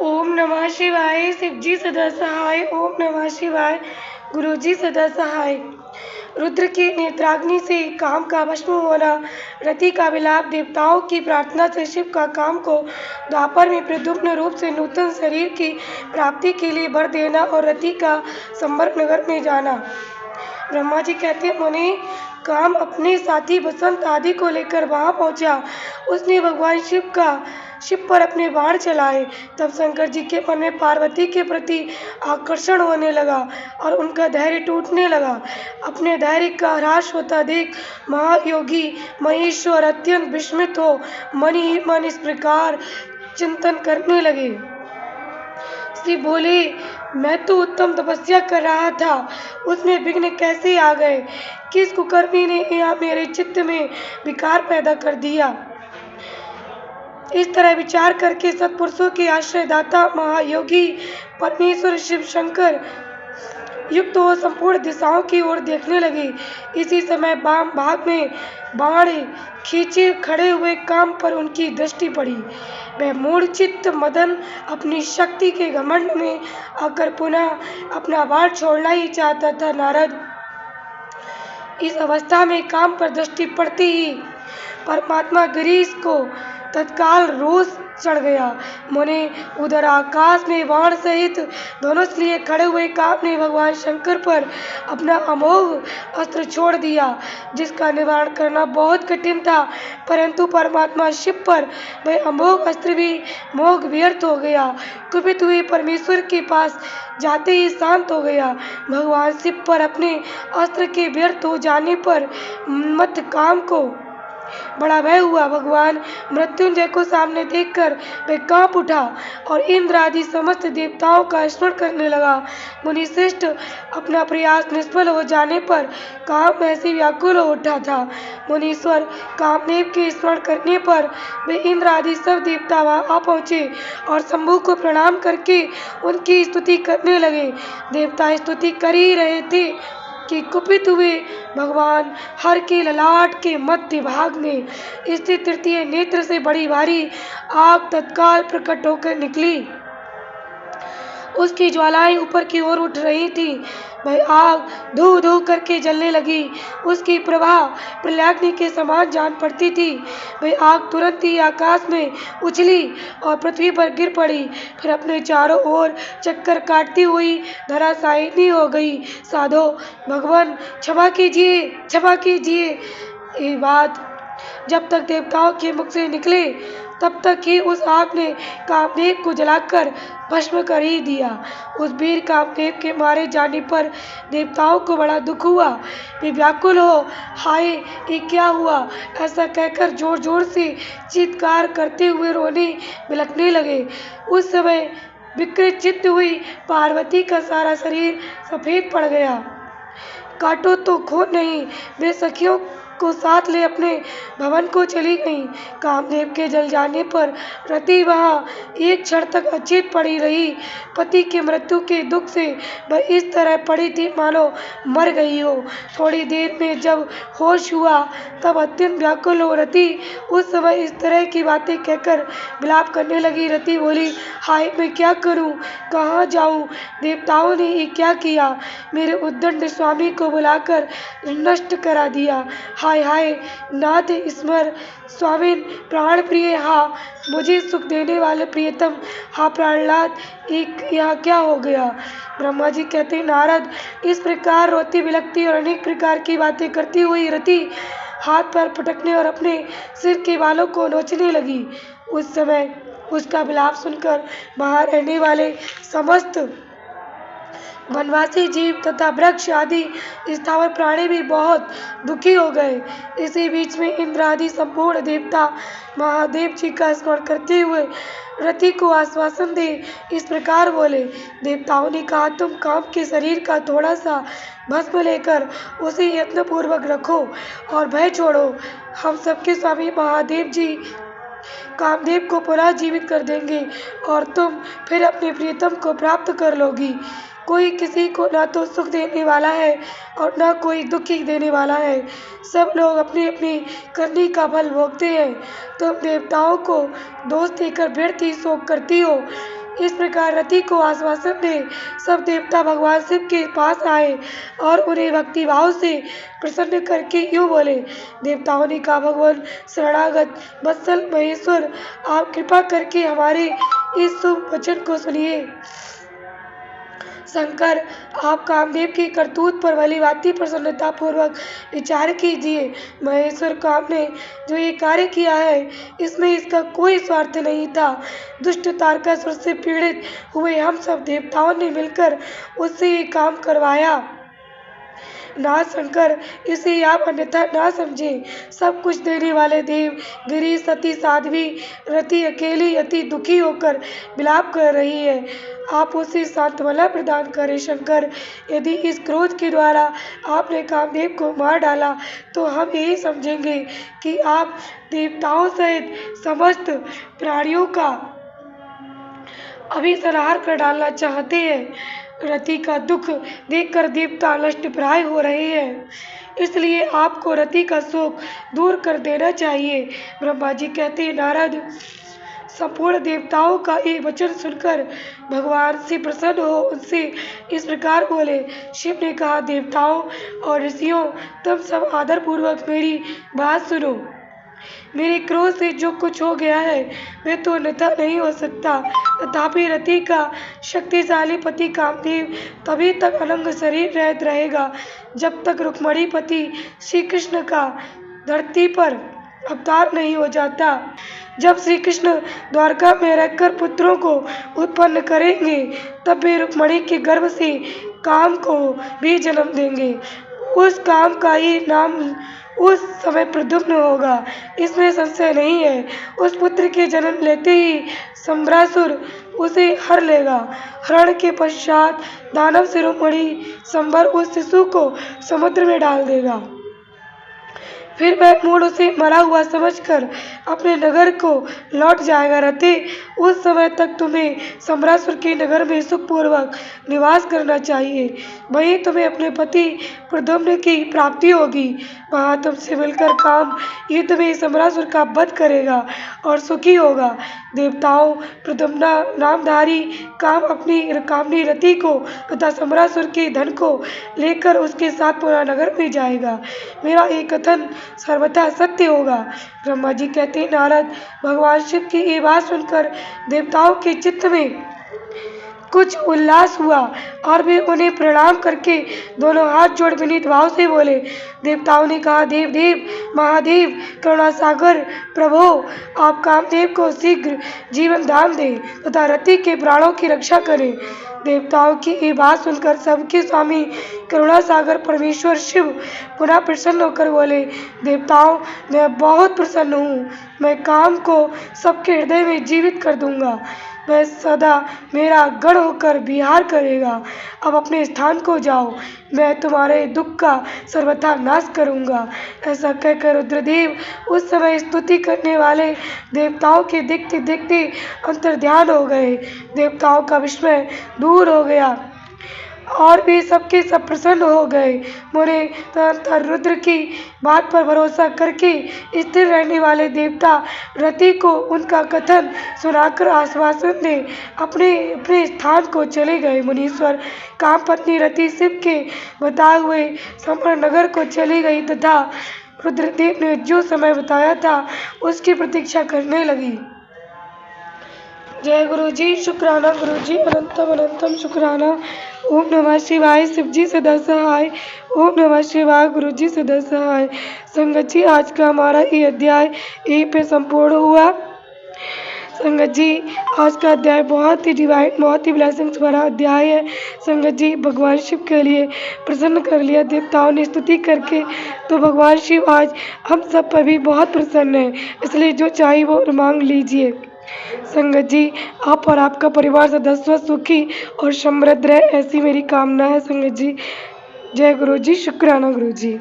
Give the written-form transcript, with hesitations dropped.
ओम नमः शिवाय। शिवजी सदा सहाय। ओम नमः शिवाय। गुरुजी सदा सहाय। रुद्र की नेत्राग्नि से काम का भस्म होना, रति का विलाप, देवताओं की प्रार्थना से शिव का काम को द्वापर में प्रद्युम्न रूप से नूतन शरीर की प्राप्ति के लिए वर देना और रति का संवर्ग नगर में जाना। ब्रह्मा जी कहते हैं, मुनि काम अपने साथी बसंत आदि को लेकर वहां पहुंचा। उसने भगवान शिव पर अपने बाण चलाए। तब शंकर जी के मन में पार्वती के प्रति आकर्षण होने लगा और उनका धैर्य टूटने लगा। अपने धैर्य का ह्रास होता देख महायोगी महेश्वर अत्यंत विस्मित हो मन ही मन इस प्रकार चिंतन करने लगे। श्री बोले, मैं तो उत्तम तपस्या कर रहा था, उसमें विघ्न कैसे आ गए? किस कुकर्मी ने यहाँ मेरे चित्त में विकार पैदा कर दिया? इस तरह विचार करके सत्पुरुषों के आश्रयदाता महायोगी परमेश्वर शिव शंकर युक्त हो संपूर्ण दिशाओं की ओर देखने लगे। इसी समय वाम भाग में बाण खींचे खड़े हुए काम पर उनकी दृष्टि पड़ी। वह मूर्छित मदन अपनी शक्ति के घमंड में आकर पुनः अपना बाण छोड़ना ही चाहता था। नारद, इस अवस्था में काम पर दृष्टि पड़ती ही परमात्मा गिरीश को तत्काल रोष चढ़ गया। मुने, उधर आकाश में बाण सहित धनुष लिए खड़े हुए काम ने भगवान शंकर पर अपना अमोघ अस्त्र छोड़ दिया, जिसका निवारण करना बहुत कठिन था, परंतु परमात्मा शिव पर वह अमोघ अस्त्र भी मोघ व्यर्थ हो गया। कुपित हुए परमेश्वर के पास जाते ही शांत हो गया। भगवान शिव पर अपने अस्त्र के व्यर्थ हो जाने पर मत काम को बड़ा भय हुआ। भगवान मृत्युंजय को सामने देखकर वह कांप उठा और इंद्र आदि समस्त देवताओं का स्मरण करने लगा। मुनिश्रेष्ठ अपना प्रयास निष्फल हो जाने पर काम ऐसे व्याकुल हो उठा था। मुनीश्वर कामदेव के स्मरण करने पर वे इंद्र आदि सब देवता वहां आ पहुंचे और शंभु को प्रणाम करके उनकी स्तुति करने लगे। देवता स्तुति कर ही रहे थे कि कुपित हुए भगवान हर के ललाट के मध्य भाग में स्थित तृतीय नेत्र से बड़ी भारी आग तत्काल प्रकट होकर निकली। उसकी ज्वालाएं ऊपर की ओर उठ रही थी। वह आग धू धू करके जलने लगी। उसकी प्रवाह प्रलयाग्नि के समान जान पड़ती थी। वह आग तुरंत ही आकाश में उछली और पृथ्वी पर गिर पड़ी, फिर अपने चारों ओर चक्कर काटती हुई धराशायिनी हो गई। साधो, भगवान क्षमा कीजिए, क्षमा कीजिए। ये बात जब तक देवताओं के मुख से निकले तब तक ही उस आग ने कामदेव को जलाकर भस्म कर ही दिया। उस वीर कामदेव के मारे जाने पर देवताओं को बड़ा दुख हुआ। वे व्याकुल हो, हाय ये क्या हुआ, ऐसा कहकर जोर जोर से चीत्कार करते हुए रोने बिलखने लगे। उस समय विकृत चित्त हुई पार्वती का सारा शरीर सफेद पड़ गया। काटो तो खून नहीं, वे सखियों को साथ ले अपने भवन को चली गईं। कामदेव के जल जाने पर रति वहां एक क्षण तक अचेत पड़ी रही। पति के मृत्यु के दुख से वह इस तरह पड़ी थी मानो मर गई हो। थोड़ी देर में जब होश हुआ तब अत्यंत व्याकुल हो रति उस समय इस तरह की बातें कहकर विलाप करने लगी। रति बोली, हाय मैं क्या करूं, कहाँ जाऊं, देवताओं ने ये क्या किया, मेरे उद्दंड स्वामी को बुलाकर नष्ट करा दिया। हाय हाय नाथ स्मर, स्वामी प्राण प्रिय, हा मुझे सुख देने वाले प्रियतम, हा प्राणनाथ, एक यहाँ क्या हो गया? ब्रह्मा जी कहते हैं, नारद, इस प्रकार रोती बिलखती और अनेक प्रकार की बातें करती हुई रति हाथ पैर पटकने और अपने सिर के बालों को नोचने लगी। उस समय उसका विलाप सुनकर वहां रहने वाले समस्त वनवासी जीव तथा वृक्ष आदि स्थावर प्राणी भी बहुत दुखी हो गए। इसी बीच में इंद्र आदि संपूर्ण देवता महादेव जी का स्मरण करते हुए रति को आश्वासन दे इस प्रकार बोले। देवताओं ने कहा, तुम काम के शरीर का थोड़ा सा भस्म लेकर उसे यत्नपूर्वक रखो और भय छोड़ो। हम सबके स्वामी महादेव जी कामदेव को पुनः जीवित कर देंगे और तुम फिर अपने प्रियतम को प्राप्त कर लोगी। कोई किसी को ना तो सुख देने वाला है और ना कोई दुखी देने वाला है। सब लोग अपनी अपनी करनी का फल भोगते हैं। तुम देवताओं को दोष देकर व्यर्थ ही शोक करती हो। इस प्रकार रति को आश्वासन दे सब देवता भगवान शिव के पास आए और उन्हें भक्तिभाव से प्रसन्न करके यूँ बोले। देवताओं ने कहा, भगवान शरणागत वत्सल महेश्वर, आप कृपा करके हमारे इस शुभ वचन को सुनिए। शंकर, आप कामदेव की करतूत पर भलीभांति प्रसन्नता पूर्वक विचार कीजिए। महेश्वर, काम ने जो ये कार्य किया है इसमें इसका कोई स्वार्थ नहीं था। दुष्ट तारकासुर से पीड़ित हुए हम सब देवताओं ने मिलकर उससे ये काम करवाया। नाथ शंकर, इसे आप अन्यथा ना समझें। सब कुछ देने वाले देव गिरी सती साध्वी रति अकेली अति दुखी होकर विलाप कर रही है। आप उसे सांत्वना प्रदान करें। शंकर, यदि इस क्रोध के द्वारा आपने कामदेव को मार डाला तो हम यही समझेंगे कि आप देवताओं सहित समस्त प्राणियों का अभिसंहार कर डालना चाहते हैं। रति का दुख देखकर देवता नष्ट प्राय हो रहे हैं, इसलिए आपको रति का शोक दूर कर देना चाहिए। ब्रह्मा जी कहते हैं, नारद, संपूर्ण देवताओं का ये वचन सुनकर भगवान से प्रसन्न हो उनसे इस प्रकार बोले। शिव ने कहा, देवताओं और ऋषियों, तुम सब आदरपूर्वक मेरी बात सुनो। मेरे क्रोध से जो कुछ हो गया है वह तो अन्यथा नहीं हो सकता, तथापि रति का शक्तिशाली पति कामदेव तभी तक अलंग शरीर रहत रहेगा जब तक रुक्मणी पति श्री कृष्ण का धरती पर अवतार नहीं हो जाता। जब श्री कृष्ण द्वारका में रहकर पुत्रों को उत्पन्न करेंगे तब वे रुक्मणी के गर्भ से काम को भी जन्म देंगे। उस काम का ही नाम उस समय प्रद्युम्न होगा, इसमें संशय नहीं है। उस पुत्र के जन्म लेते ही शंबरासुर उसे हर लेगा। हरण के पश्चात दानव शिरोमणि शंबर उस शिशु को समुद्र में डाल देगा। फिर वह मूढ़ उसे मरा हुआ समझकर अपने नगर को लौट जाएगा। रते, उस समय तक तुम्हें शंबरासुर के नगर में सुखपूर्वक निवास करना चाहिए। वहीं तुम्हें अपने पति प्रद्युम्न की प्राप्ति होगी। वहाँ तुमसे मिलकर काम युद्ध में शंबरासुर का वध करेगा और सुखी होगा। देवताओं, प्रद्युम्न नामधारी काम अपनी कामनी रति को तथा शंबरासुर के धन को लेकर उसके साथ पूरा नगर में जाएगा। मेरा ये कथन सर्वथा सत्य होगा। ब्रह्मा जी कहते हैं, नारद, भगवान शिव की ये बात सुनकर देवताओं के चित्त में कुछ उल्लास हुआ और वे उन्हें प्रणाम करके दोनों हाथ जोड़ विनीत भाव से बोले। देवताओं ने कहा, देव देव महादेव करुणासागर प्रभो, आप कामदेव को शीघ्र जीवन दान दें तथा रति के प्राणों की रक्षा करें। देवताओं की ये बात सुनकर सबके स्वामी करुणासागर परमेश्वर शिव पुनः प्रसन्न होकर बोले, देवताओं, मैं बहुत प्रसन्न हूँ। मैं काम को सबके हृदय में जीवित कर दूंगा। वह सदा मेरा गण होकर विहार करेगा। अब अपने स्थान को जाओ, मैं तुम्हारे दुख का सर्वथा नाश करूंगा। ऐसा कहकर रुद्रदेव उस समय स्तुति करने वाले देवताओं के देखते देखते अंतर्ध्यान हो गए। देवताओं का विस्मय दूर हो गया और वे सबके सब प्रसन्न हो गए। मुने तदंतर रुद्र की बात पर भरोसा करके स्थिर रहने वाले देवता रति को उनका कथन सुनाकर आश्वासन दे अपने अपने स्थान को चले गए। मुनीश्वर, काम पत्नी रति शिव के बताए हुए संपूर्ण नगर को चली गई तथा रुद्रदेव ने जो समय बताया था उसकी प्रतीक्षा करने लगी। जय गुरु जी, शुक्राना गुरु जी, अनंतम अनंतम शुक्राना। ओम नमः शिवाय। शिव जी सदा सहाय। ओम नमः शिवाय। गुरु जी सदा सहाय। संगत जी, आज का हमारा ये अध्याय यहीं पे संपूर्ण हुआ। संगत जी, आज का अध्याय बहुत ही डिवाइन, बहुत ही ब्लेसिंग्स भरा अध्याय है। संगत जी, भगवान शिव के लिए प्रसन्न कर लिया देवताओं ने स्तुति करके, तो भगवान शिव आज हम सब पर भी बहुत प्रसन्न है। इसलिए जो चाहिए वो मांग लीजिए। संगत जी, आप और आपका परिवार सदस्य सुखी और समृद्ध रहे, ऐसी मेरी कामना है। संगत जी, जय गुरु जी, शुक्राना गुरु जी।